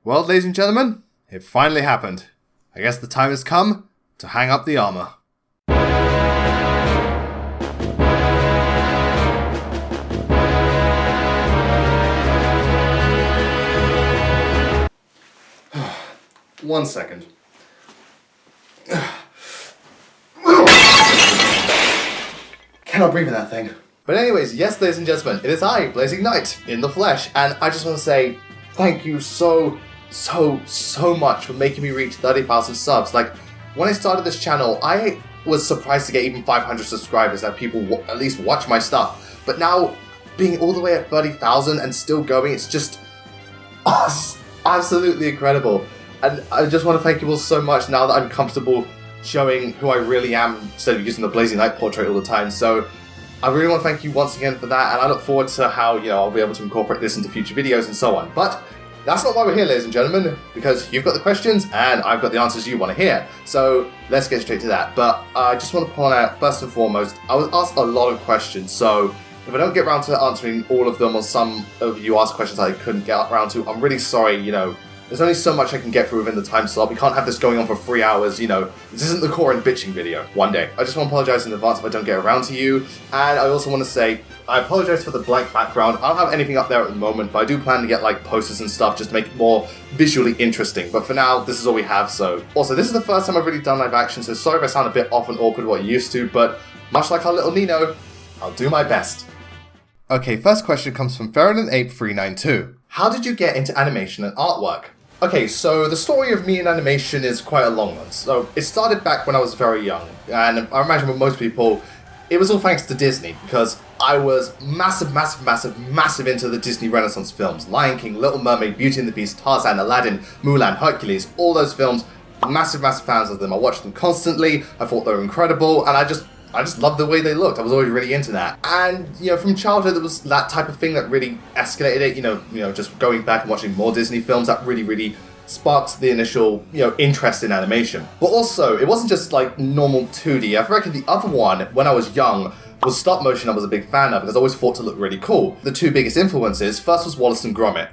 Well, ladies and gentlemen, it finally happened. I guess the time has come to hang up the armor. One second. Cannot breathe in that thing. But anyways, yes, ladies and gentlemen, it is I, BlazingKnight, in the flesh, and I just want to say thank you so much for making me reach 30,000 subs. Like, when I started this channel, I was surprised to get even 500 subscribers, that people at least watch my stuff. But now, being all the way at 30,000 and still going, it's just absolutely incredible. And I just want to thank you all so much now that I'm comfortable showing who I really am instead of using the BlazingKnight portrait all the time. So I really want to thank you once again for that, and I look forward to how, I'll be able to incorporate this into future videos and so on. But that's not why we're here, ladies and gentlemen, because you've got the questions and I've got the answers you want to hear. So let's get straight to that. But I just want to point out, first and foremost, I was asked a lot of questions, so if I don't get around to answering all of them, or some of you asked questions I couldn't get around to, I'm really sorry. There's only so much I can get through within the time slot. We can't have this going on for 3 hours, This isn't the core and bitching video. One day. I just want to apologize in advance if I don't get around to you. And I also want to say, I apologize for the blank background. I don't have anything up there at the moment, but I do plan to get posters and stuff just to make it more visually interesting. But for now, this is all we have, so. Also, this is the first time I've really done live action, so sorry if I sound a bit off and awkward what I used to, but much like our little Nino, I'll do my best. Okay, first question comes from Ferelin8392. How did you get into animation and artwork? Okay, so the story of me in animation is quite a long one. So it started back when I was very young, and I imagine with most people, it was all thanks to Disney, because I was massive into the Disney Renaissance films. Lion King, Little Mermaid, Beauty and the Beast, Tarzan, Aladdin, Mulan, Hercules, all those films, massive fans of them. I watched them constantly, I thought they were incredible, and I just loved the way they looked. I was always really into that. And, from childhood, there was that type of thing that really escalated it, just going back and watching more Disney films, that really sparked the initial, interest in animation. But also, it wasn't just normal 2D. I reckon the other one, when I was young, was stop motion. I was a big fan of because I always thought to look really cool. The two biggest influences, first was Wallace and Gromit.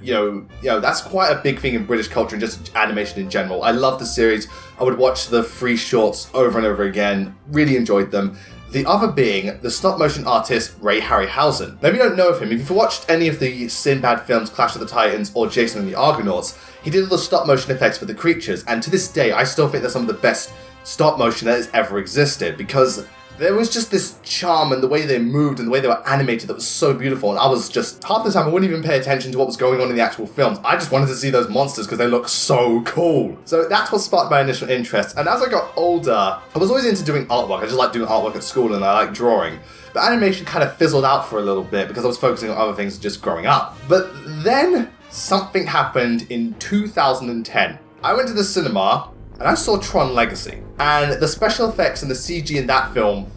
That's quite a big thing in British culture and just animation in general. I love the series. I would watch the 3 shorts over and over again. Really enjoyed them. The other being the stop motion artist Ray Harryhausen. Maybe you don't know of him. If you've watched any of the Sinbad films, Clash of the Titans or Jason and the Argonauts, he did all the stop motion effects for the creatures, and to this day I still think they're some of the best stop motion that has ever existed, because there was just this charm and the way they moved and the way they were animated that was so beautiful, and I was just, half the time I wouldn't even pay attention to what was going on in the actual films. I just wanted to see those monsters because they look so cool. So that's what sparked my initial interest, and as I got older, I was always into doing artwork. I just liked doing artwork at school and I liked drawing. But animation kind of fizzled out for a little bit because I was focusing on other things just growing up. But then something happened in 2010. I went to the cinema and I saw Tron Legacy. And the special effects and the CG in that film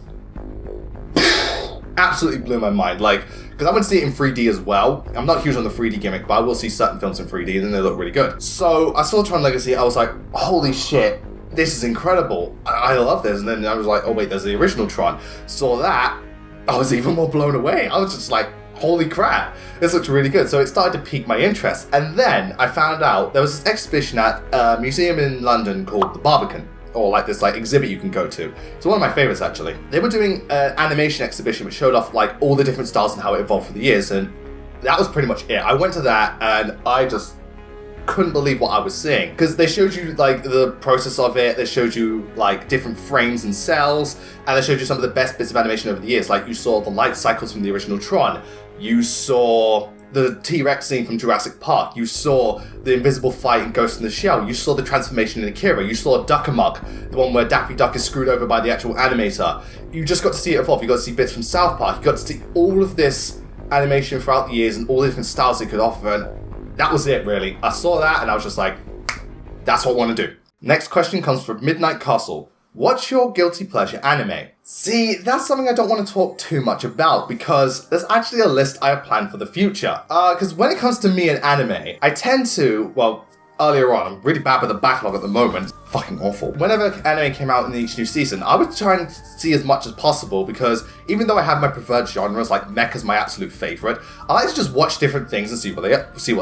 absolutely blew my mind. Because I went to see it in 3D as well. I'm not huge on the 3D gimmick, but I will see certain films in 3D and then they look really good. So I saw Tron Legacy, I was like, holy shit, this is incredible. I love this. And then I was like, oh wait, there's the original Tron. Saw that, I was even more blown away. I was just like, holy crap, this looks really good. So it started to pique my interest. And then I found out there was this exhibition at a museum in London called the Barbican, or this exhibit you can go to. It's one of my favorites actually. They were doing an animation exhibition which showed off all the different styles and how it evolved through the years, and that was pretty much it. I went to that and I just couldn't believe what I was seeing, because they showed you the process of it. They showed you different frames and cells, and they showed you some of the best bits of animation over the years. You saw the light cycles from the original Tron, you saw the T-Rex scene from Jurassic Park, you saw the invisible fight in Ghost in the Shell, you saw the transformation in Akira, you saw Duck Amuck, the one where Daffy Duck is screwed over by the actual animator. You just got to see it evolve. You got to see bits from South Park, you got to see all of this animation throughout the years and all the different styles it could offer, and that was it really. I saw that and I was just like, that's what I want to do. Next question comes from Midnight Castle. What's your guilty pleasure anime? See, that's something I don't want to talk too much about because there's actually a list I have planned for the future. Because when it comes to me and anime, I tend to, earlier on. I'm really bad with the backlog at the moment. Fucking awful. Whenever anime came out in each new season, I would try and see as much as possible because even though I have my preferred genres, like mecha's my absolute favorite, I like to just watch different things and see what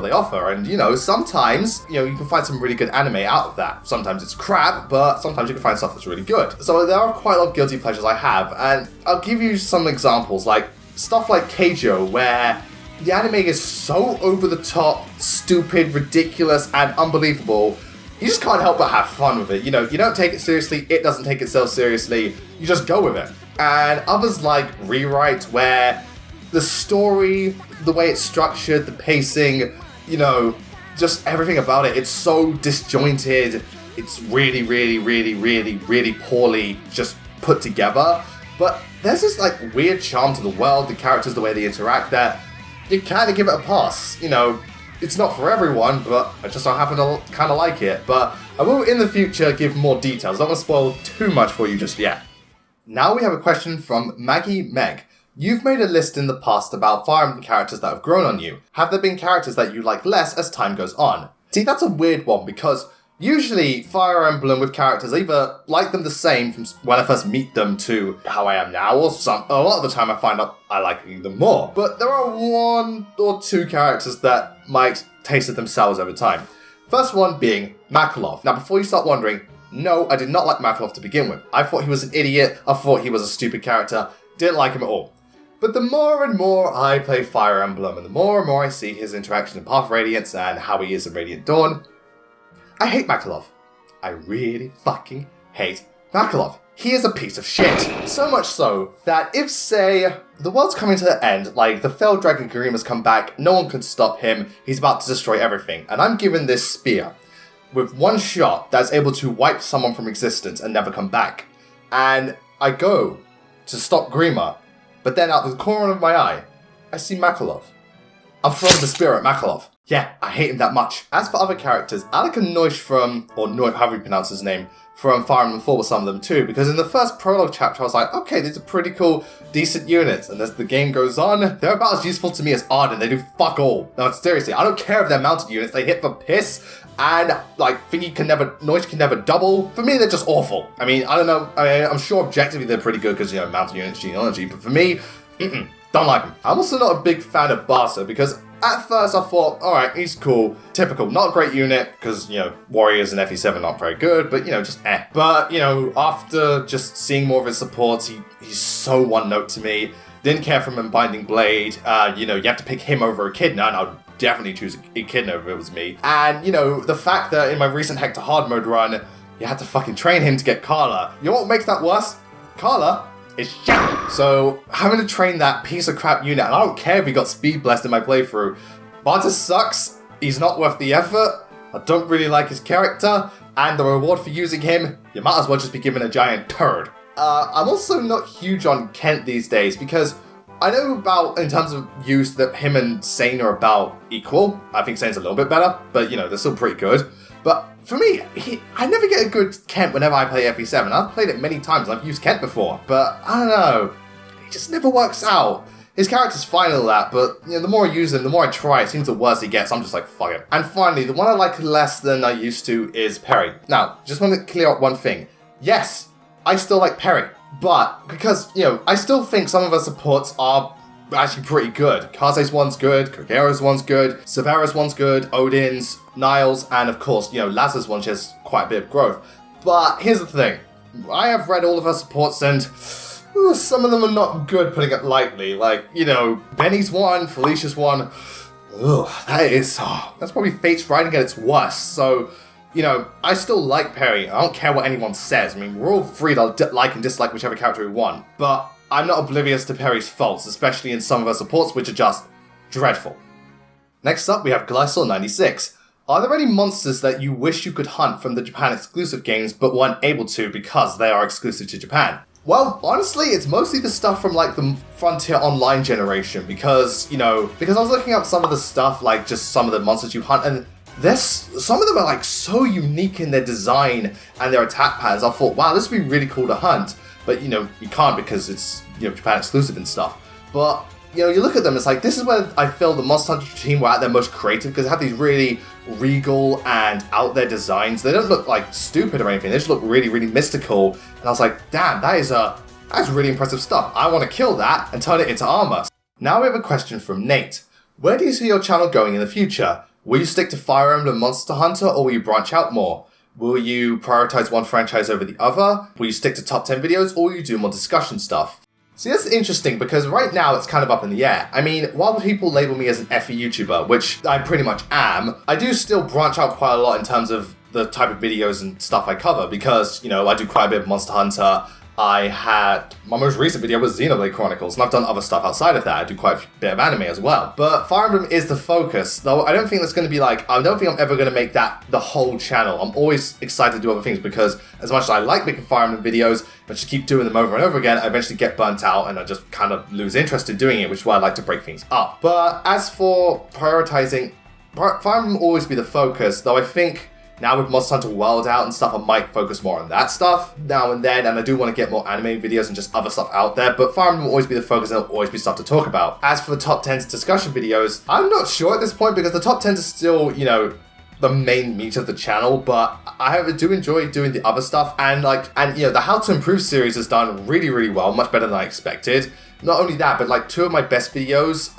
they offer. And, you know, sometimes, you know, you can find some really good anime out of that. Sometimes it's crap, but sometimes you can find stuff that's really good. So there are quite a lot of guilty pleasures I have, and I'll give you some examples, like stuff like Keijo, where the anime is so over the top, stupid, ridiculous, and unbelievable. You just can't help but have fun with it. You know, you don't take it seriously, it doesn't take itself seriously, you just go with it. And others like Rewrite, where the story, the way it's structured, the pacing, you know, just everything about it, it's so disjointed. It's really, really, really, really, really poorly just put together. But there's this like weird charm to the world, the characters, the way they interact that you kind of give it a pass. You know, it's not for everyone, but I just don't happen to kind of like it. But I will in the future give more details. I don't want to spoil too much for you just yet. Now we have a question from Maggie Meg. You've made a list in the past about Fire Emblem characters that have grown on you. Have there been characters that you like less as time goes on? See, that's a weird one because usually Fire Emblem with characters, I either like them the same from when I first meet them to how I am now, or a lot of the time I find out I like them more. But there are one or two characters that might taste it themselves over time. First one being Makalov. Now before you start wondering, no, I did not like Makalov to begin with. I thought he was an idiot, I thought he was a stupid character, didn't like him at all. But the more and more I play Fire Emblem, and the more and more I see his interaction in Path of Radiance and how he is in Radiant Dawn, I hate Makalov. I really fucking hate Makalov. He is a piece of shit. So much so that if, say, the world's coming to the end, like the failed Dragon Garima's come back, no one can stop him, he's about to destroy everything, and I'm given this spear with one shot that's able to wipe someone from existence and never come back. And I go to stop Grima, but then out the corner of my eye, I see Makalov. I'm throwing the spear at Makalov. Yeah, I hate him that much. As for other characters, Alec and Noish from, or Noish, however you pronounce his name, from Fire Emblem 4 were some of them too, because in the first prologue chapter I was like, okay, these are pretty cool, decent units, and as the game goes on, they're about as useful to me as Arden, they do fuck all. No, seriously, I don't care if they're mounted units, they hit for piss, and like, Noish can never double. For me, they're just awful. I mean, I don't know, I'm sure objectively they're pretty good because, you know, mounted units, genealogy, but for me, don't like him. I'm also not a big fan of Barca because at first I thought, alright, he's cool, typical, not a great unit, because, you know, warriors and FE7 aren't very good, but, you know, just eh. But, you know, after just seeing more of his supports, he's so one-note to me. Didn't care for him in Binding Blade. You know, you have to pick him over Echidna, and I'd definitely choose Echidna if it was me. And, you know, the fact that in my recent Hector Hard mode run, you had to fucking train him to get Carla. You know what makes that worse? Carla is shit. So having to train that piece of crap unit, and I don't care if he got speed blessed in my playthrough, Barca sucks, he's not worth the effort, I don't really like his character, and the reward for using him, you might as well just be given a giant turd. I'm also not huge on Kent these days, because I know about, in terms of use, that him and Sane are about equal. I think Sane's a little bit better, but you know, they're still pretty good. But for me, I never get a good Kent whenever I play FE7. I've played it many times, I've used Kent before, but I don't know, it just never works out. His character's fine and all that, but you know, the more I use him, the more I try, it seems the worse he gets. I'm just like, fuck it. And finally, the one I like less than I used to is Perry. Now, just want to clear up one thing. Yes, I still like Perry, but because, you know, I still think some of our supports are actually pretty good. Kaze's one's good, Kogera's one's good, Severa's one's good, Odin's, Niles, and of course, you know, Lazar's one has quite a bit of growth. But here's the thing. I have read all of her supports and some of them are not good, putting it lightly. Like, you know, Benny's one, Felicia's one. That's probably Fate's writing at its worst. So, you know, I still like Perry. I don't care what anyone says. I mean, we're all free to like and dislike whichever character we want. But I'm not oblivious to Perry's faults, especially in some of her supports, which are just dreadful. Next up, we have Glycol96. Are there any monsters that you wish you could hunt from the Japan exclusive games but weren't able to because they are exclusive to Japan? Well, honestly, it's mostly the stuff from, like, the Frontier Online generation, because, you know, because I was looking up some of the stuff, like, just some of the monsters you hunt, and some of them are, like, so unique in their design and their attack patterns. I thought, wow, this would be really cool to hunt, but, you know, you can't because it's, you know, Japan exclusive and stuff. But you know, you look at them, it's like, this is where I feel the Monster Hunter team were at their most creative, because they have these really regal and out there designs. They don't look like stupid or anything, they just look really, really mystical. And I was like, damn, that's really impressive stuff. I want to kill that and turn it into armor. Now we have a question from Nate. Where do you see your channel going in the future? Will you stick to Fire Emblem Monster Hunter, or will you branch out more? Will you prioritize one franchise over the other? Will you stick to top 10 videos, or will you do more discussion stuff? See, that's interesting, because right now it's kind of up in the air. I mean, while people label me as an FE YouTuber, which I pretty much am, I do still branch out quite a lot in terms of the type of videos and stuff I cover, because, you know, I do quite a bit of Monster Hunter. My most recent video was Xenoblade Chronicles, and I've done other stuff outside of that. I do quite a bit of anime as well. But Fire Emblem is the focus, though I don't think that's going to be like, I don't think I'm ever going to make that the whole channel. I'm always excited to do other things, because as much as I like making Fire Emblem videos, if I just keep doing them over and over again, I eventually get burnt out and I just kind of lose interest in doing it, which is why I like to break things up. But as for prioritizing, Fire Emblem will always be the focus, though I think now with Monster Hunter World out and stuff, I might focus more on that stuff now and then, and I do want to get more anime videos and just other stuff out there, but Fire Emblem will always be the focus and there'll always be stuff to talk about. As for the top 10s discussion videos, I'm not sure at this point, because the top 10s are still, you know, the main meat of the channel, but I do enjoy doing the other stuff, and you know, the How to Improve series has done really, really well, much better than I expected. Not only that, but like 2 of my best videos,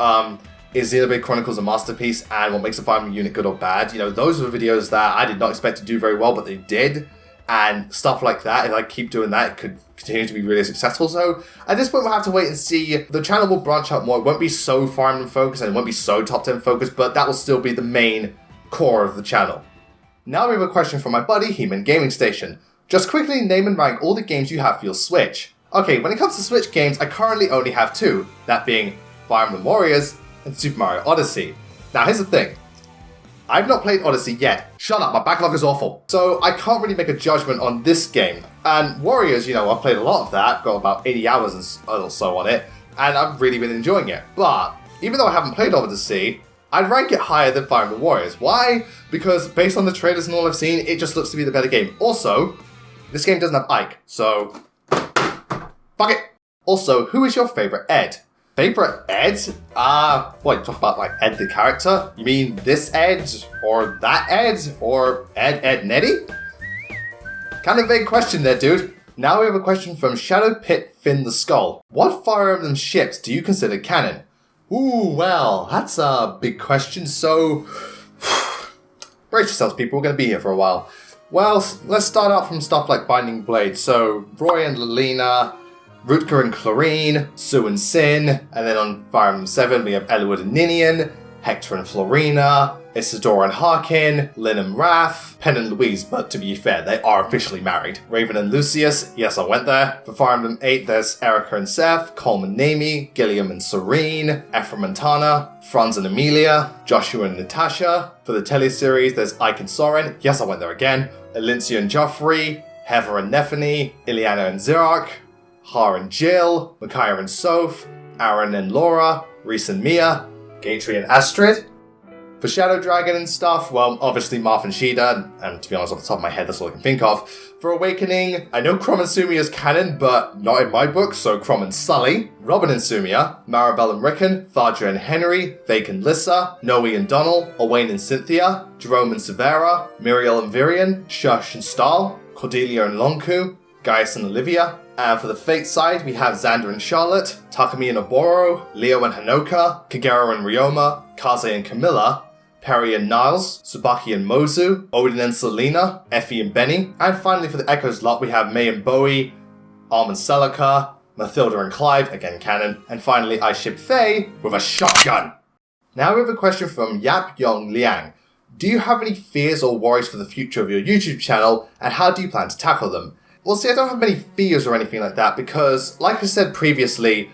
is Xenoblade Chronicles a masterpiece, and What Makes a Fire Emblem Unit Good or Bad. You know, those were videos that I did not expect to do very well, but they did. And stuff like that, if I keep doing that, it could continue to be really successful. So at this point, we'll have to wait and see. The channel will branch out more. It won't be so Fire Emblem focused, and it won't be so top 10 focused, but that will still be the main core of the channel. Now we have a question from my buddy, HEEMIN Gaming Station. Just quickly name and rank all the games you have for your Switch. Okay, when it comes to Switch games, I currently only have 2, that being Fire Emblem Warriors and Super Mario Odyssey. Now here's the thing, I've not played Odyssey yet. Shut up, my backlog is awful. So I can't really make a judgment on this game. And Warriors, you know, I've played a lot of that, got about 80 hours or so on it, and I've really been enjoying it. But even though I haven't played Odyssey, I'd rank it higher than Fire Emblem Warriors. Why? Because based on the trailers and all I've seen, it just looks to be the better game. Also, this game doesn't have Ike, so fuck it. Also, who is your favorite Ed? Favorite Ed? What, you talk about like Ed the character? You mean this Ed, or that Ed, or Ed Nettie? Kind of vague question there, dude. Now we have a question from Shadow Pit Finn the Skull. What Fire Emblem ships do you consider canon? Ooh, well, that's a big question, so brace yourselves, people, we're going to be here for a while. Well, let's start out from stuff like Binding Blade. So, Roy and Lelina, Rutger and Clarine, Sue and Sin, and then on Fire Emblem 7 we have Eliwood and Ninian, Hector and Florina, Isidora and Harkin, Lynn and Raph, Pen and Louise, but to be fair, they are officially married. Raven and Lucius, yes, I went there. For Fire Emblem 8, there's Erica and Seth, Coleman and Amy, Gilliam and Serene, Ephraim and Tana, Franz and Amelia, Joshua and Natasha. For the teleseries, there's Ike and Soren, yes, I went there again. Elincia and Joffrey, Heather and Nephany, Ileana and Zirark, Har and Jill, Micaiah and Soph, Aaron and Laura, Reese and Mia, Gatry and Astrid. For Shadow Dragon and stuff, well, obviously Marth and Shida, and to be honest, off the top of my head, that's all I can think of. For Awakening, I know Chrom and Sumia is canon, but not in my book, so Chrom and Sully, Robin and Sumia, Maribel and Rickon, Tharja and Henry, Vake and Lissa, Noe and Donald, Owain and Cynthia, Jerome and Severa, Muriel and Virion, Shush and Stahl, Cordelia and Lonku, Gaius and Olivia. And for the Fate side, we have Xander and Charlotte, Takumi and Oboro, Leo and Hanoka, Kagero and Ryoma, Kaze and Camilla, Perry and Niles, Tsubaki and Mozu, Odin and Selena, Effie and Benny. And finally for the Echoes lot, we have May and Bowie, Arm and Celica, Mathilda and Clive, again canon. And finally, I ship Faye with a shotgun. Now we have a question from Yap Yong Liang. Do you have any fears or worries for the future of your YouTube channel, and how do you plan to tackle them? Well, see, I don't have many fears or anything like that because, like I said previously,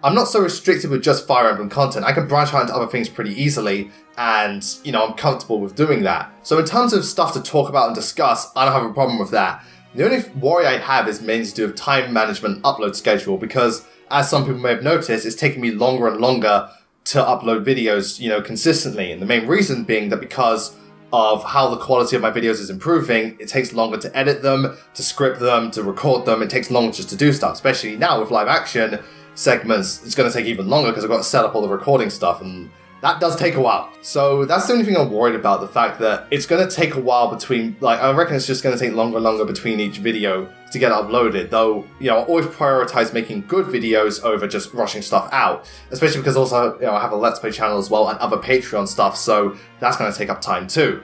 I'm not so restricted with just Fire Emblem content. I can branch out into other things pretty easily, and, you know, I'm comfortable with doing that. So in terms of stuff to talk about and discuss, I don't have a problem with that. The only worry I have is mainly to do with time management upload schedule because, as some people may have noticed, it's taking me longer and longer to upload videos, you know, consistently. And the main reason being that because of how the quality of my videos is improving, it takes longer to edit them, to script them, to record them. It takes longer just to do stuff, especially now with live action. segments, it's going to take even longer because I've got to set up all the recording stuff, and that does take a while. So that's the only thing I'm worried about, the fact that it's going to take a while between, like, I reckon it's just going to take longer and longer between each video to get uploaded, though, you know, I always prioritize making good videos over just rushing stuff out, especially because also, you know, I have a Let's Play channel as well and other Patreon stuff, so that's going to take up time too.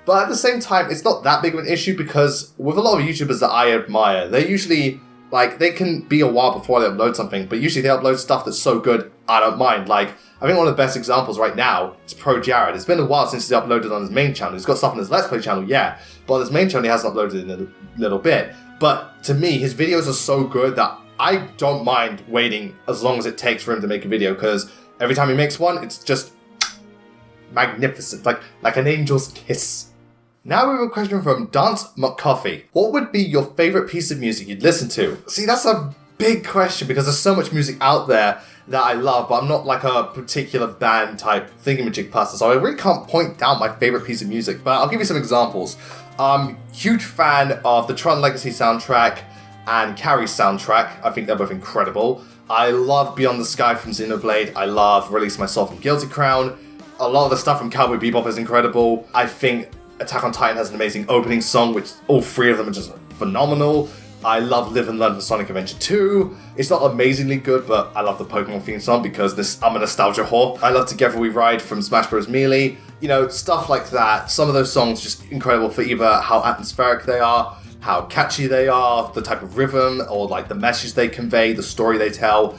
But at the same time, it's not that big of an issue because with a lot of YouTubers that I admire, they usually, like, they can be a while before they upload something, but usually they upload stuff that's so good, I don't mind. Like, I think one of the best examples right now is Pro Jared. It's been a while since he's uploaded on his main channel. He's got stuff on his Let's Play channel, yeah, but on his main channel he hasn't uploaded in a little bit. But to me, his videos are so good that I don't mind waiting as long as it takes for him to make a video, because every time he makes one, it's just magnificent, like an angel's kiss. Now we have a question from MCCOFFEE. What would be your favourite piece of music you'd listen to? See, that's a big question because there's so much music out there that I love, but I'm not like a particular band type thingamajig person, so I really can't point down my favourite piece of music, but I'll give you some examples. Huge fan of the Tron Legacy soundtrack and Carrie's soundtrack. I think they're both incredible. I love Beyond the Sky from Xenoblade. I love Release Myself from Guilty Crown. A lot of the stuff from Cowboy Bebop is incredible. I think Attack on Titan has an amazing opening song, which all three of them are just phenomenal. I love Live and Learn for Sonic Adventure 2. It's not amazingly good, but I love the Pokemon theme song because I'm a nostalgia whore. I love Together We Ride from Smash Bros. Melee. You know, stuff like that. Some of those songs just incredible for either how atmospheric they are, how catchy they are, the type of rhythm, or like the message they convey, the story they tell.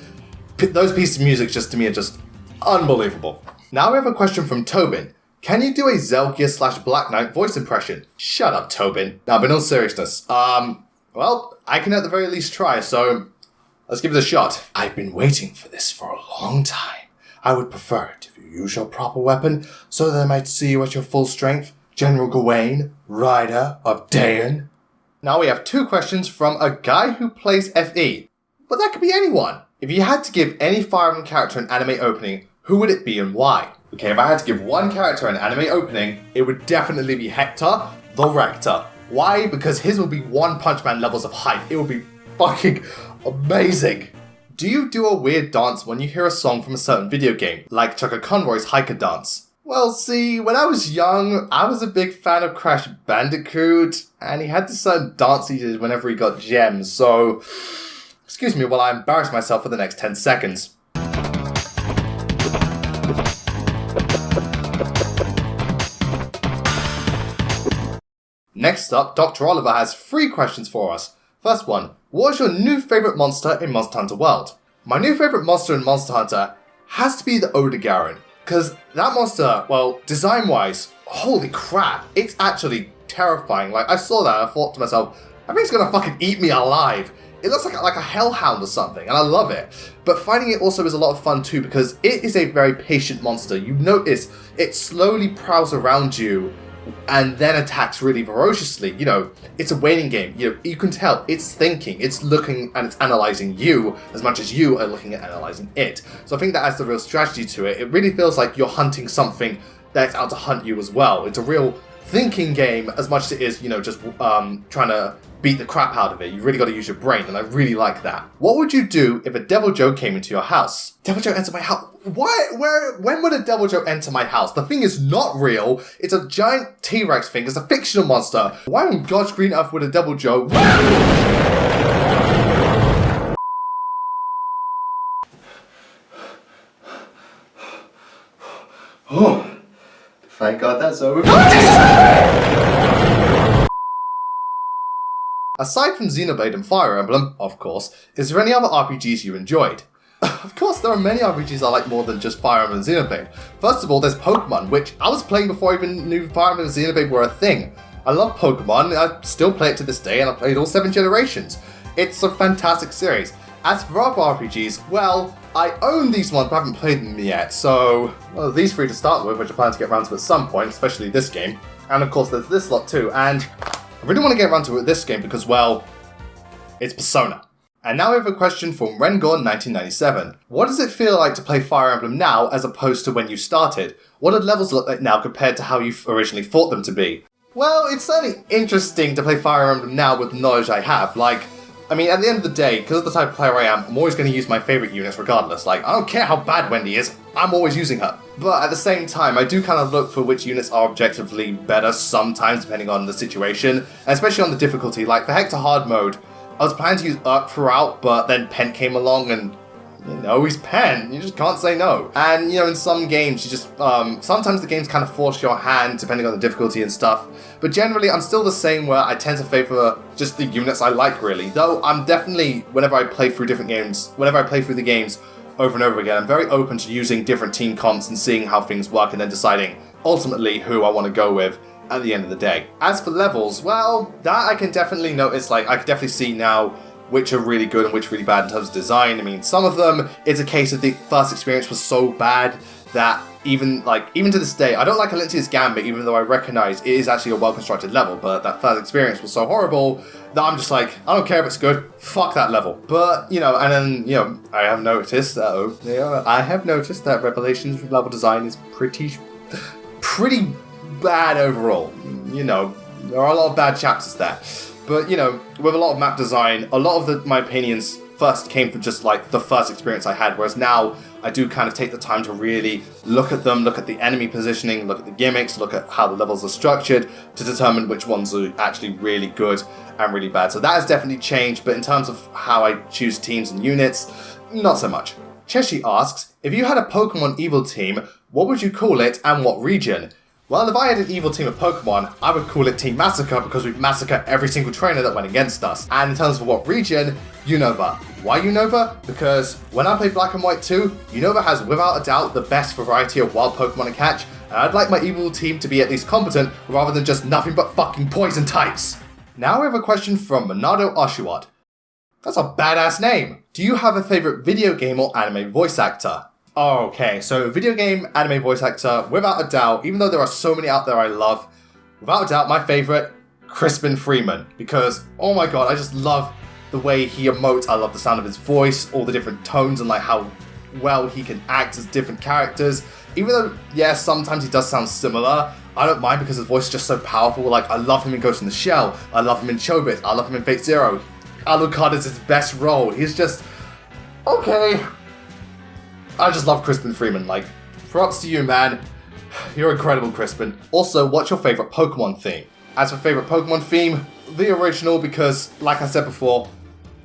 Those pieces of music just to me are just unbelievable. Now we have a question from Tobin. Can you do a Zelgia / Black Knight voice impression? Shut up, Tobin. Now, but in all seriousness, well, I can at the very least try, so let's give it a shot. I've been waiting for this for a long time. I would prefer it if you use your proper weapon, so that I might see you at your full strength. General Gawain, Rider of Daeon. Now we have two questions from a guy who plays FE. But that could be anyone. If you had to give any Fire Emblem character an anime opening, who would it be and why? Okay, if I had to give one character an anime opening, it would definitely be Hector, the Rector. Why? Because his will be One Punch Man levels of hype. It would be fucking amazing. Do you do a weird dance when you hear a song from a certain video game, like Chaka Conroy's Hiker Dance? Well, see, when I was young, I was a big fan of Crash Bandicoot, and he had this certain dance he did whenever he got gems, so excuse me while I embarrass myself for the next 10 seconds. Next up, Dr. Oliver has 3 questions for us. First one, what is your new favourite monster in Monster Hunter World? My new favourite monster in Monster Hunter has to be the Odogaron, because that monster, well, design-wise, holy crap, it's actually terrifying. Like, I saw that and I thought to myself, I think it's gonna fucking eat me alive. It looks like a hellhound or something, and I love it. But fighting it also is a lot of fun too, because it is a very patient monster. You notice it slowly prowls around you and then attacks really ferociously. You know, it's a waiting game. You can tell it's thinking, it's looking and it's analysing you as much as you are looking at analysing it. So I think that adds the real strategy to it. It really feels like you're hunting something that's out to hunt you as well. It's a real thinking game as much as it is, you know, just trying to beat the crap out of it. You've really got to use your brain, and I really like that. What would you do if a Devil Joe came into your house? Devil Joe enter my house? Why? When would a Devil Joe enter my house? The thing is not real. It's a giant T-Rex thing. It's a fictional monster. Why on God's green earth would a Devil Joe... Oh, thank God that's over. Aside from Xenoblade and Fire Emblem, of course, is there any other RPGs you enjoyed? Of course, there are many RPGs I like more than just Fire Emblem and Xenoblade. First of all, there's Pokemon, which I was playing before I even knew Fire Emblem and Xenoblade were a thing. I love Pokemon, I still play it to this day, and I've played all 7 generations. It's a fantastic series. As for other RPGs, well, I own these ones but I haven't played them yet, so... well, these 3 to start with, which I plan to get around to at some point, especially this game. And of course there's this lot too, and I really want to get around to this game because, well, it's Persona. And now we have a question from Rengorn1997. What does it feel like to play Fire Emblem now as opposed to when you started? What do levels look like now compared to how you originally thought them to be? Well, it's certainly interesting to play Fire Emblem now with the knowledge I have. Like, I mean, at the end of the day, because of the type of player I am, I'm always going to use my favorite units regardless. Like, I don't care how bad Wendy is, I'm always using her. But at the same time, I do kind of look for which units are objectively better sometimes, depending on the situation, and especially on the difficulty. Like, for Hector hard mode, I was planning to use Urk throughout, but then Pen came along and, you know, he's Pen. You just can't say no. And, you know, in some games, you just, sometimes the games kind of force your hand, depending on the difficulty and stuff. But generally, I'm still the same where I tend to favor just the units I like, really. Though, I'm definitely, whenever I play through different games, whenever I play through the games over and over again, I'm very open to using different team comps and seeing how things work and then deciding, ultimately, who I want to go with at the end of the day. As for levels, well, that I can definitely notice, like, I can definitely see now which are really good and which are really bad in terms of design. I mean, some of them, it's a case of the first experience was so bad that even to this day, I don't like Alentia's Gambit, even though I recognize it is actually a well-constructed level, but that first experience was so horrible that I'm just like, I don't care if it's good, fuck that level. But, you know, and then, you know, I have noticed that Revelations level design is pretty bad overall. You know, there are a lot of bad chapters there. But, you know, with a lot of map design, a lot of my opinions first came from just, like, the first experience I had, whereas now I do kind of take the time to really look at them, look at the enemy positioning, look at the gimmicks, look at how the levels are structured to determine which ones are actually really good and really bad. So that has definitely changed, but in terms of how I choose teams and units, not so much. Cheshi asks, if you had a Pokemon Evil team, what would you call it and what region? Well, if I had an evil team of Pokemon, I would call it Team Massacre because we'd massacre every single trainer that went against us. And in terms of what region, Unova. Why Unova? Because when I play Black and White 2, Unova has without a doubt the best variety of wild Pokemon to catch, and I'd like my evil team to be at least competent rather than just nothing but fucking poison types. Now we have a question from MONADO OSHAWOTT. That's a badass name. Do you have a favorite video game or anime voice actor? Okay, so video game, anime voice actor, without a doubt, even though there are so many out there I love, without a doubt, my favorite, Crispin Freeman. Because, oh my god, I just love the way he emotes, I love the sound of his voice, all the different tones, and like how well he can act as different characters. Even though, yeah, sometimes he does sound similar, I don't mind because his voice is just so powerful. Like, I love him in Ghost in the Shell, I love him in Chobit, I love him in Fate Zero. Alucard is his best role. He's just, okay. I just love Crispin Freeman, like, props to you, man. You're incredible, Crispin. Also, what's your favorite Pokemon theme? As for favorite Pokemon theme, the original, because, like I said before,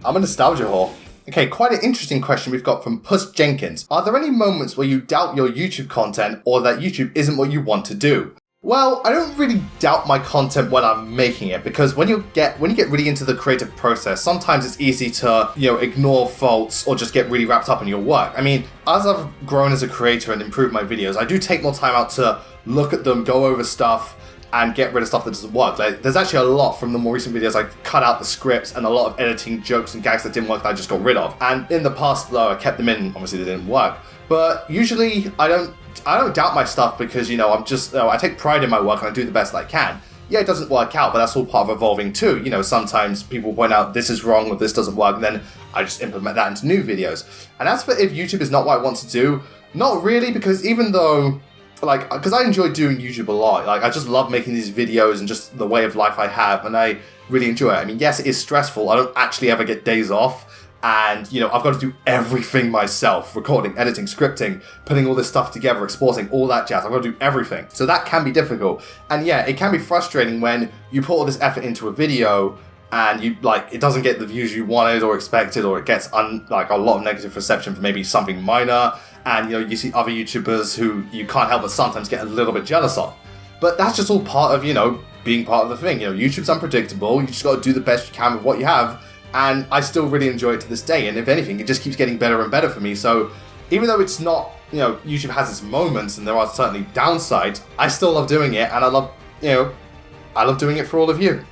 I'm a nostalgia whore. Okay, quite an interesting question we've got from PUSS Jenkins. Are there any moments where you doubt your YouTube content or that YouTube isn't what you want to do? Well, I don't really doubt my content when I'm making it, because when you get really into the creative process, sometimes it's easy to, you know, ignore faults or just get really wrapped up in your work. I mean, as I've grown as a creator and improved my videos, I do take more time out to look at them, go over stuff, and get rid of stuff that doesn't work. Like, there's actually a lot from the more recent videos I've cut out the scripts and a lot of editing jokes and gags that didn't work that I just got rid of. And in the past, though, I kept them in, obviously they didn't work. But usually, I don't doubt my stuff because, you know, I take pride in my work and I do the best I can. Yeah, it doesn't work out, but that's all part of evolving too. You know, sometimes people point out this is wrong or this doesn't work, and then I just implement that into new videos. And as for if YouTube is not what I want to do, not really, because even though, like, because I enjoy doing YouTube a lot, like, I just love making these videos and just the way of life I have, and I really enjoy it. I mean, yes, it is stressful. I don't actually ever get days off. And, you know, I've got to do everything myself. Recording, editing, scripting, putting all this stuff together, exporting, all that jazz. I've got to do everything. So that can be difficult. And yeah, it can be frustrating when you put all this effort into a video and you, like, it doesn't get the views you wanted or expected, or it gets, like, a lot of negative reception for maybe something minor. And, you know, you see other YouTubers who you can't help but sometimes get a little bit jealous of. But that's just all part of, you know, being part of the thing. You know, YouTube's unpredictable. You just got to do the best you can with what you have. And I still really enjoy it to this day, and if anything, it just keeps getting better and better for me. So even though it's not, you know, YouTube has its moments and there are certainly downsides, I still love doing it, and I love doing it for all of you.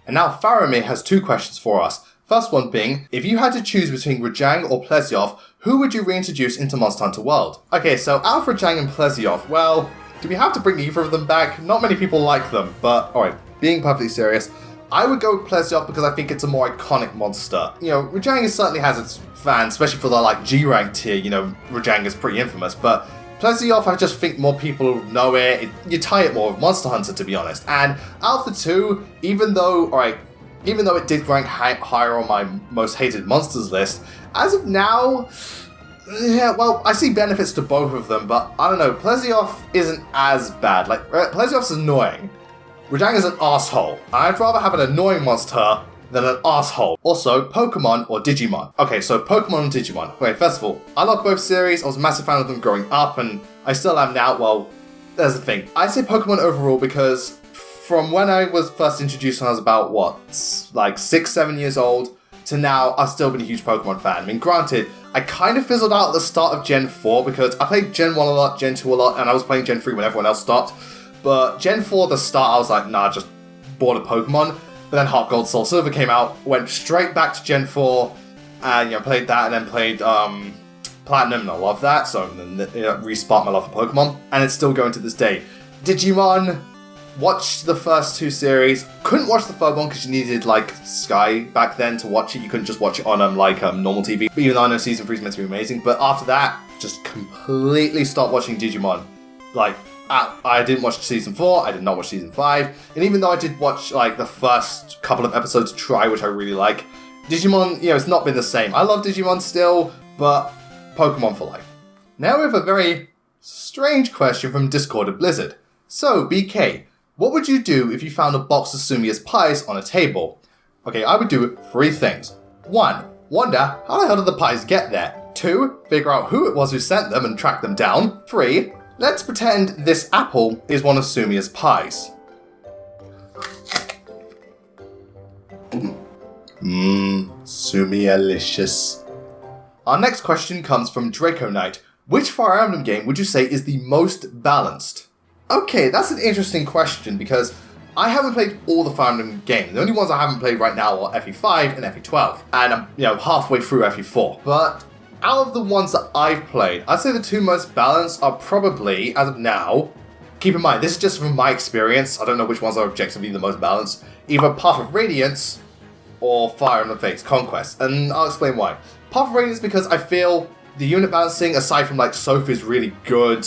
And now Faramir has two questions for us. First one being, if you had to choose between Rajang or Plesioth, who would you reintroduce into Monster Hunter World? Okay, so out of Rajang and Plesioth, well, do we have to bring either of them back? Not many people like them, but alright, being perfectly serious, I would go with Plesioth because I think it's a more iconic monster. You know, Rajang certainly has its fans, especially for the, like, G-rank tier, you know, Rajang is pretty infamous, but Plesioth, I just think more people know it. You tie it more with Monster Hunter, to be honest. And out of the two, even though, alright, even though it did rank higher on my most hated monsters list, as of now, yeah, well, I see benefits to both of them, but I don't know, Plesioth isn't as bad. Like, Plesioth's annoying. Rajanga's an asshole. I'd rather have an annoying monster than an asshole. Also, Pokemon or Digimon. Okay, so Pokemon and Digimon. Okay, first of all, I love both series. I was a massive fan of them growing up, and I still am now. Well, there's the thing. I say Pokemon overall because from when I was first introduced when I was about, what, like 6-7 years old, to now, I've still been a huge Pokemon fan. I mean, granted, I kind of fizzled out at the start of Gen 4 because I played Gen 1 a lot, Gen 2 a lot, and I was playing Gen 3 when everyone else stopped. But Gen 4, the start, I was like, nah, just bored of Pokemon. But then Heart Gold Soul Silver came out, went straight back to Gen 4, and played that, and then played Platinum, and I love that, so then re-sparked my love for Pokemon, and it's still going to this day. Digimon, watched the first 2 series, couldn't watch the third one because you needed like Sky back then to watch it, you couldn't just watch it on normal TV, but even though I know Season 3 is meant to be amazing, but after that, just completely stopped watching Digimon. Like, I didn't watch Season 4, I did not watch Season 5, and even though I did watch like the first couple of episodes to try, which I really like, Digimon, it's not been the same. I love Digimon still, but Pokemon for life. Now we have a very strange question from Discord at Blizzard. So, BK, what would you do if you found a box of Sumia's pies on a table? Okay, I would do 3 things. 1, wonder how the hell did the pies get there? 2, figure out who it was who sent them and track them down. 3, let's pretend this apple is one of Sumia's pies. Sumia-licious. Our next question comes from Draco Knight. Which Fire Emblem game would you say is the most balanced? Okay, that's an interesting question because I haven't played all the Fire Emblem games. The only ones I haven't played right now are FE5 and FE12. And I'm, halfway through FE4. But out of the ones that I've played, I'd say the 2 most balanced are probably, as of now, keep in mind, this is just from my experience, I don't know which ones are objectively the most balanced, either Path of Radiance or Fire Emblem Fates Conquest. And I'll explain why. Path of Radiance because I feel the unit balancing, aside from like Sophie, is really good.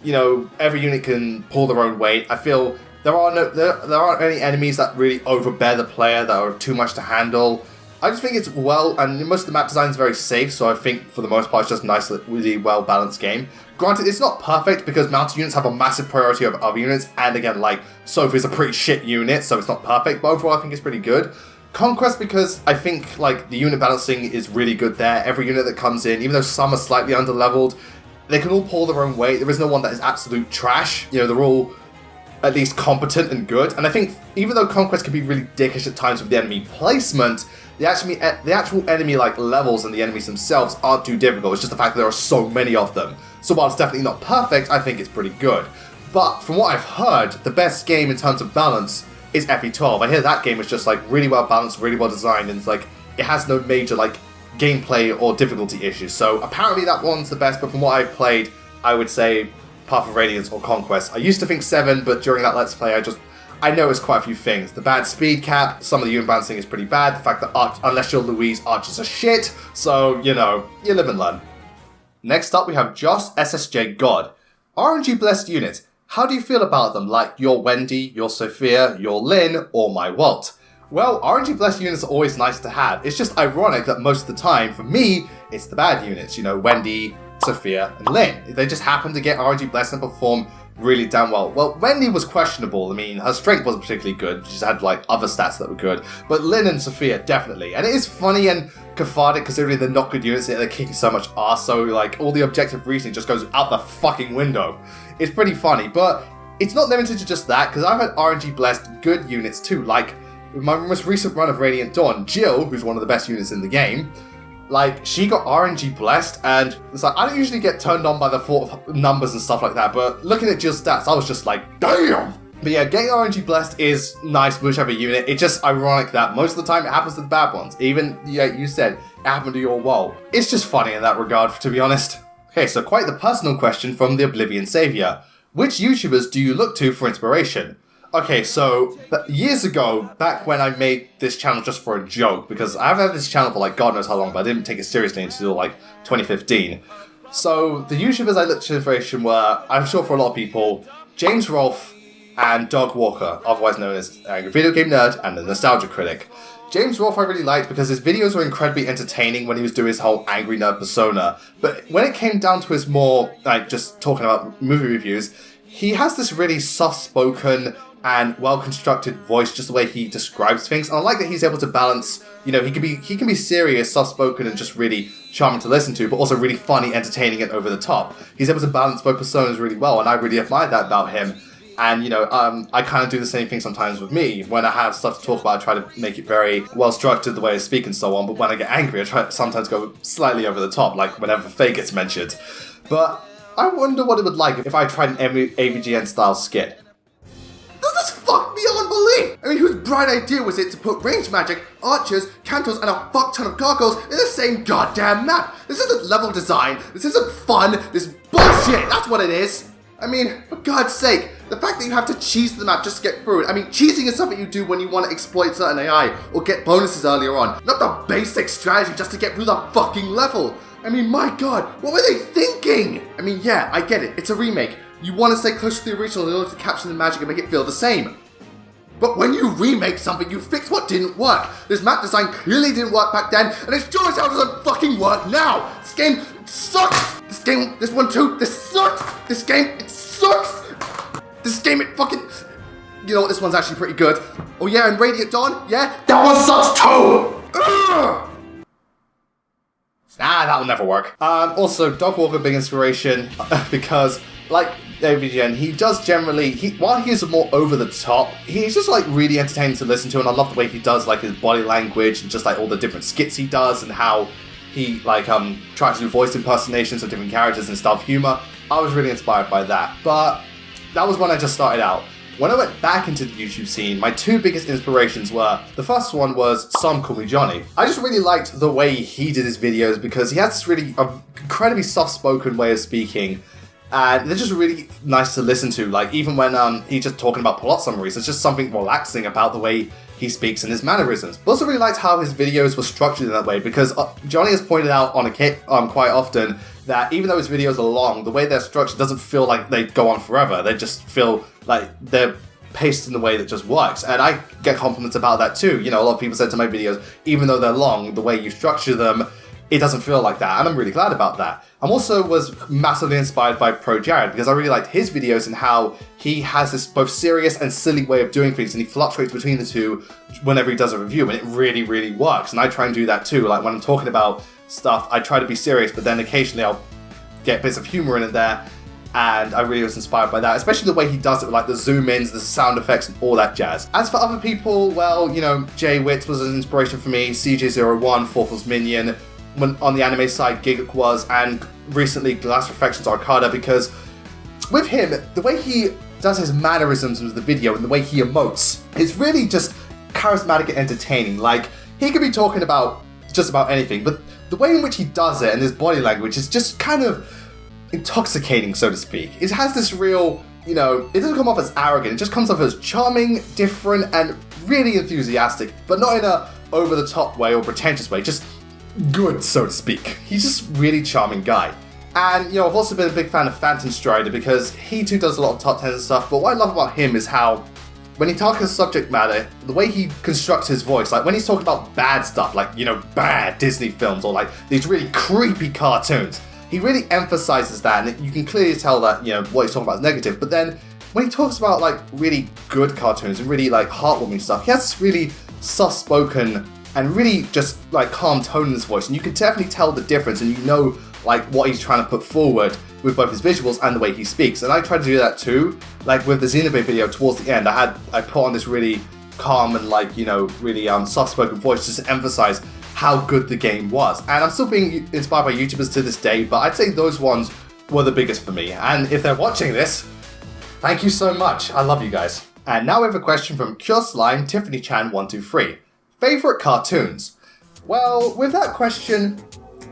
Every unit can pull their own weight. I feel there aren't any enemies that really overbear the player that are too much to handle. I just think it's and most of the map design is very safe, so I think for the most part it's just a nice, really well balanced game. Granted, it's not perfect because mounted units have a massive priority over other units, and again, like, Sophie's a pretty shit unit, so it's not perfect, but overall I think it's pretty good. Conquest because I think, like, the unit balancing is really good there. Every unit that comes in, even though some are slightly under-leveled, they can all pull their own weight. There is no one that is absolute trash. They're all at least competent and good. And I think even though Conquest can be really dickish at times with the enemy placement, the actual enemy like levels and the enemies themselves aren't too difficult. It's just the fact that there are so many of them. So while it's definitely not perfect, I think it's pretty good. But from what I've heard, the best game in terms of balance is FE12. I hear that game is just like really well balanced, really well designed, and it's like it has no major like gameplay or difficulty issues. So apparently that one's the best, but from what I've played, I would say Path of Radiance or Conquest. I used to think 7, but during that Let's Play, I noticed quite a few things. The bad speed cap, some of the unit balancing is pretty bad. The fact that unless you're Louise, archers are shit. So, you live and learn. Next up, we have Joss SSJ God. RNG blessed units. How do you feel about them? Like your Wendy, your Sophia, your Lynn, or my Walt? Well, RNG blessed units are always nice to have. It's just ironic that most of the time, for me, it's the bad units. Wendy, Sophia, and Lynn. They just happen to get RNG blessed and perform really damn well. Well, Wendy was questionable. I mean, her strength wasn't particularly good. She just had, like, other stats that were good. But Lynn and Sophia, definitely. And it is funny and cathartic considering they're not good units, they're kicking so much ass, so, like, all the objective reasoning just goes out the fucking window. It's pretty funny, but it's not limited to just that, because I've had RNG blessed good units too, like, with my most recent run of Radiant Dawn, Jill, who's one of the best units in the game, like, she got RNG blessed, and it's like, I don't usually get turned on by the thought of numbers and stuff like that, but looking at Jill's stats, I was just like, damn! But yeah, getting RNG blessed is nice with whichever unit. It's just ironic that most of the time it happens to the bad ones. Even, you said, it happened to your WoW. It's just funny in that regard, to be honest. Okay, so quite the personal question from the Oblivion Savior. Which YouTubers do you look to for inspiration? Okay, so years ago, back when I made this channel just for a joke, because I've had this channel for like God knows how long, but I didn't take it seriously until like 2015. So the YouTubers I looked to for inspiration were, I'm sure for a lot of people, James Rolfe and Dog Walker, otherwise known as Angry Video Game Nerd and the Nostalgia Critic. James Rolfe I really liked because his videos were incredibly entertaining when he was doing his whole angry nerd persona, but when it came down to his more, like, just talking about movie reviews, he has this really soft-spoken and well-constructed voice, just the way he describes things, and I like that he's able to balance, you know, he can be serious, soft-spoken, and just really charming to listen to, but also really funny, entertaining, and over the top. He's able to balance both personas really well, and I really admire that about him. And, you know, I kind of do the same thing sometimes with me. When I have stuff to talk about, I try to make it very well-structured the way I speak and so on, but when I get angry, I try to sometimes go slightly over the top, like whenever Faye gets mentioned. But I wonder what it would like if I tried an AVGN-style skit. Does this fuck beyond belief? I mean, whose bright idea was it to put range magic, archers, cantors, and a fuck ton of gargoyles in the same goddamn map? This isn't level design, this isn't fun, this is bullshit, that's what it is! I mean, for God's sake, the fact that you have to cheese the map just to get through it. I mean, cheesing is something you do when you want to exploit certain AI or get bonuses earlier on, not the basic strategy just to get through the fucking level. I mean, my God, what were they thinking? I mean, yeah, I get it, it's a remake. You want to stay close to the original in order to capture the magic and make it feel the same. But when you remake something, you fix what didn't work. This map design clearly didn't work back then, and it sure as hell doesn't fucking work now. This game sucks. This one too, this sucks. This game, it sucks. This game, it fucking... You know what, this one's actually pretty good. Oh yeah, and Radiant Dawn, yeah? That one sucks too! Ugh. Nah, that'll never work. Also, Dog Walker, big inspiration, because, like AVGN, he does generally, while he's more over the top, he's just like really entertaining to listen to, and I love the way he does like his body language and just like all the different skits he does and how he like tries to do voice impersonations of different characters and style of humor. I was really inspired by that, but that was when I just started out. When I went back into the YouTube scene, my two biggest inspirations were, the first one was Some Call Me Johnny. I just really liked the way he did his videos because he has this really incredibly soft-spoken way of speaking, and they're just really nice to listen to. Like, even when he's just talking about plot summaries, there's just something relaxing about the way he speaks and his mannerisms. But also really liked how his videos were structured in that way, because Johnny has pointed out on quite often that even though his videos are long, the way they're structured doesn't feel like they go on forever. They just feel like they're paced in a way that just works. And I get compliments about that too. You know, a lot of people said to my videos, even though they're long, the way you structure them, it doesn't feel like that. And I'm really glad about that. I also was massively inspired by Pro Jared because I really liked his videos and how he has this both serious and silly way of doing things, and he fluctuates between the two whenever he does a review, and it really, really works. And I try and do that too. Like when I'm talking about stuff, I try to be serious, but then occasionally I'll get bits of humor in it there, and I really was inspired by that, especially the way he does it with like the zoom ins, the sound effects, and all that jazz. As for other people, well, you know, Jay Witz was an inspiration for me, CJ01, Forful's Minion, when on the anime side, Gigak was, and recently Glass Reflections Arcada, because with him, the way he does his mannerisms with the video and the way he emotes is really just charismatic and entertaining. Like, he could be talking about just about anything, but the way in which he does it and his body language is just kind of intoxicating, so to speak. It has this real, you know, it doesn't come off as arrogant, it just comes off as charming, different, and really enthusiastic, but not in a over-the-top way or pretentious way, just good, so to speak. He's just really charming guy. And, you know, I've also been a big fan of Phantom Strider because he too does a lot of top 10s and stuff, but what I love about him is how when he talks subject matter, the way he constructs his voice, like when he's talking about bad stuff, like, you know, bad Disney films or like these really creepy cartoons, he really emphasizes that, and you can clearly tell that, you know, what he's talking about is negative. But then when he talks about like really good cartoons and really like heartwarming stuff, he has this really soft-spoken and really just like calm tone in his voice, and you can definitely tell the difference, and you know like what he's trying to put forward with both his visuals and the way he speaks. And I try to do that too. Like with the Xenoblade video towards the end, I put on this really calm and like, you know, really soft-spoken voice just to emphasize how good the game was. And I'm still being inspired by YouTubers to this day, but I'd say those ones were the biggest for me. And if they're watching this, thank you so much. I love you guys. And now we have a question from Cure Slime Tiffany Chan 123. Favorite cartoons? Well, with that question,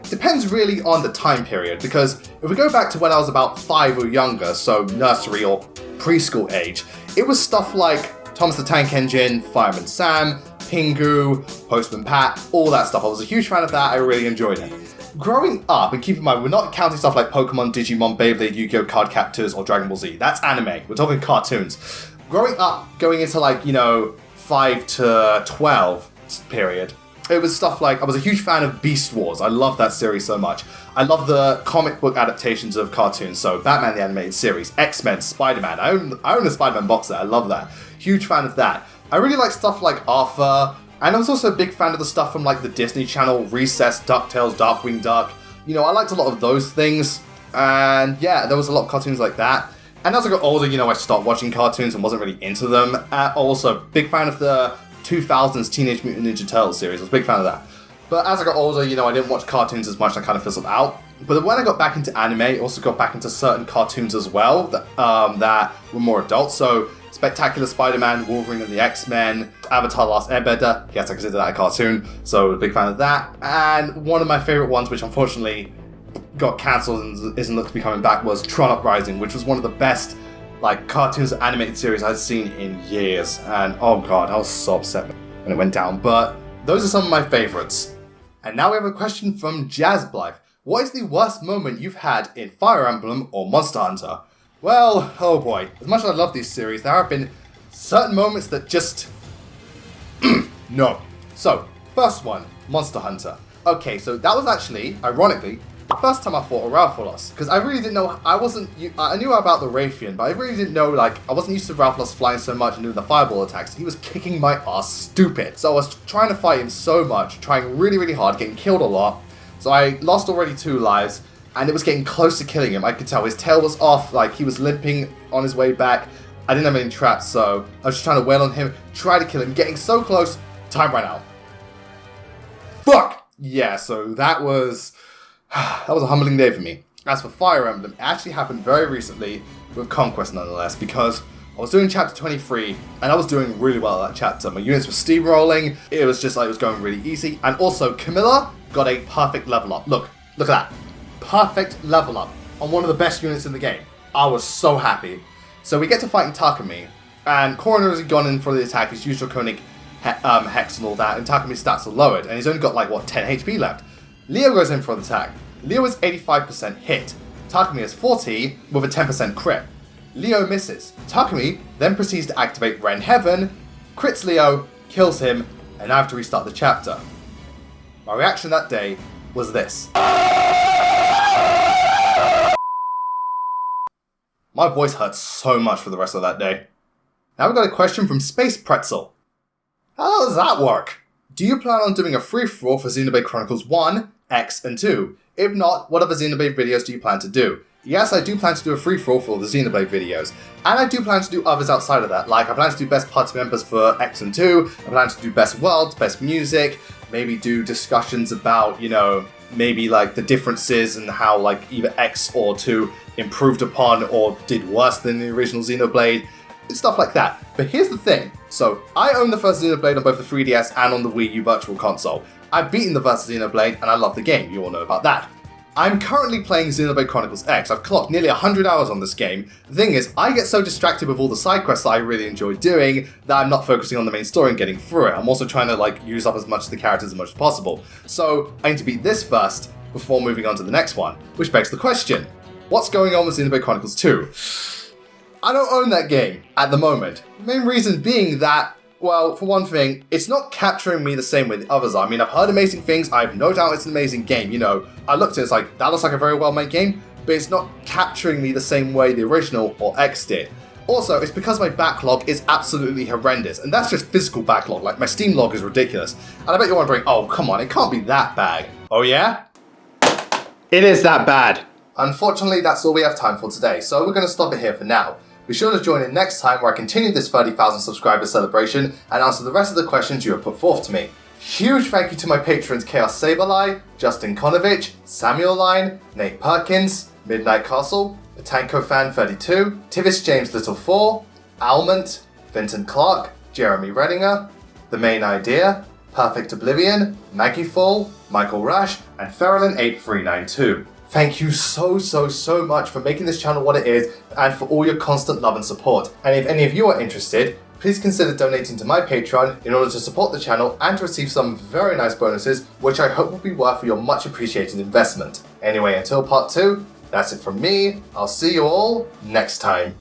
depends really on the time period, because if we go back to when I was about 5 or younger, so nursery or preschool age, it was stuff like Thomas the Tank Engine, Fireman Sam, Pingu, Postman Pat, all that stuff. I was a huge fan of that, I really enjoyed it. Growing up, and keep in mind, we're not counting stuff like Pokemon, Digimon, Beyblade, Yu-Gi-Oh! Card Captors, or Dragon Ball Z. That's anime, we're talking cartoons. growing up, going into like, 5 to 12 period, it was stuff like, I was a huge fan of Beast Wars. I love that series so much. I love the comic book adaptations of cartoons, so Batman the Animated Series, X-Men, Spider-Man. I own the Spider-Man box set, I love that. Huge fan of that. I really like stuff like Arthur, and I was also a big fan of the stuff from like the Disney Channel, Recess, DuckTales, Darkwing Duck. I liked a lot of those things, and yeah, there was a lot of cartoons like that. And as I got older, I stopped watching cartoons and wasn't really into them. Also, big fan of the 2000s Teenage Mutant Ninja Turtles series. I was a big fan of that. But as I got older, I didn't watch cartoons as much. I kind of fizzled out. But when I got back into anime, I also got back into certain cartoons as well that were more adult. So Spectacular Spider-Man, Wolverine and the X-Men, Avatar: The Last Airbender. Yes, I consider that a cartoon. So a big fan of that. And one of my favorite ones, which unfortunately got cancelled and isn't looked to be coming back, was Tron Uprising, which was one of the best cartoons animated series I'd seen in years. And oh god, I was so upset when it went down. But those are some of my favorites. And now we have a question from JazzBlythe. What is the worst moment you've had in Fire Emblem or Monster Hunter? Well, oh boy, as much as I love these series, there have been certain moments that just no. So, first one, Monster Hunter. Okay, so that was actually, ironically, the first time I fought a Ralphalos, because I really didn't know, I knew about the Raytheon, but I really didn't know, I wasn't used to Ralphalos flying so much and doing the fireball attacks. He was kicking my ass stupid. So I was trying to fight him so much, trying really, really hard, getting killed a lot. So I lost already 2 lives, and it was getting close to killing him. I could tell his tail was off, he was limping on his way back. I didn't have any traps, so I was just trying to wail on him, try to kill him, getting so close, time ran out. Fuck! Yeah, so that was a humbling day for me. As for Fire Emblem, it actually happened very recently with Conquest nonetheless, because I was doing chapter 23, and I was doing really well at that chapter. My units were steamrolling, it was just it was going really easy, and also Camilla got a perfect level up. Look at that. Perfect level up on one of the best units in the game. I was so happy. So we get to fighting Takumi, and Coroner has gone in for the attack, he's used Draconic Hex and all that, and Takumi's stats are lowered, and he's only got 10 HP left. Leo goes in for the attack. Leo is 85% hit. Takumi is 40 with a 10% crit. Leo misses. Takumi then proceeds to activate Ren Heaven, crits Leo, kills him, and I have to restart the chapter. My reaction that day was this. My voice hurt so much for the rest of that day. Now we've got a question from Space Pretzel. How does that work? Do you plan on doing a free-for-all for Xenoblade Chronicles 1, X, and 2? If not, what other Xenoblade videos do you plan to do? Yes, I do plan to do a free-for-all for all the Xenoblade videos. And I do plan to do others outside of that. I plan to do best party members for X and 2, I plan to do best worlds, best music, maybe do discussions about, maybe the differences and how either X or 2 improved upon or did worse than the original Xenoblade. Stuff like that. But here's the thing. So, I own the first Xenoblade on both the 3DS and on the Wii U Virtual Console. I've beaten the first Xenoblade and I love the game, you all know about that. I'm currently playing Xenoblade Chronicles X. I've clocked nearly 100 hours on this game. The thing is, I get so distracted with all the side quests that I really enjoy doing that I'm not focusing on the main story and getting through it. I'm also trying to use up as much of the characters as much as possible. So, I need to beat this first before moving on to the next one. Which begs the question, what's going on with Xenoblade Chronicles 2? I don't own that game at the moment. The main reason being that, well, for one thing, it's not capturing me the same way the others are. I've heard amazing things, I have no doubt it's an amazing game, I looked at it, it's that looks like a very well-made game, but it's not capturing me the same way the original or X did. Also, it's because my backlog is absolutely horrendous, and that's just physical backlog, my Steam log is ridiculous. And I bet you're wondering, oh, come on, it can't be that bad. Oh yeah? It is that bad. Unfortunately, that's all we have time for today, so we're going to stop it here for now. Be sure to join in next time where I continue this 30,000 subscriber celebration and answer the rest of the questions you have put forth to me. Huge thank you to my patrons Chaos Saberlai, Justin Konovich, Samuel Line, Nate Perkins, Midnight Castle, Tanko Fan 32, Tivis James Little 4, Almont, Vincent Clark, Jeremy Redinger, The Main Idea, Perfect Oblivion, Maggie Fall, Michael Rash, and Feralin8392. Thank you so much for making this channel what it is and for all your constant love and support. And if any of you are interested, please consider donating to my Patreon in order to support the channel and to receive some very nice bonuses, which I hope will be worth your much appreciated investment. Anyway, until part 2, that's it from me. I'll see you all next time.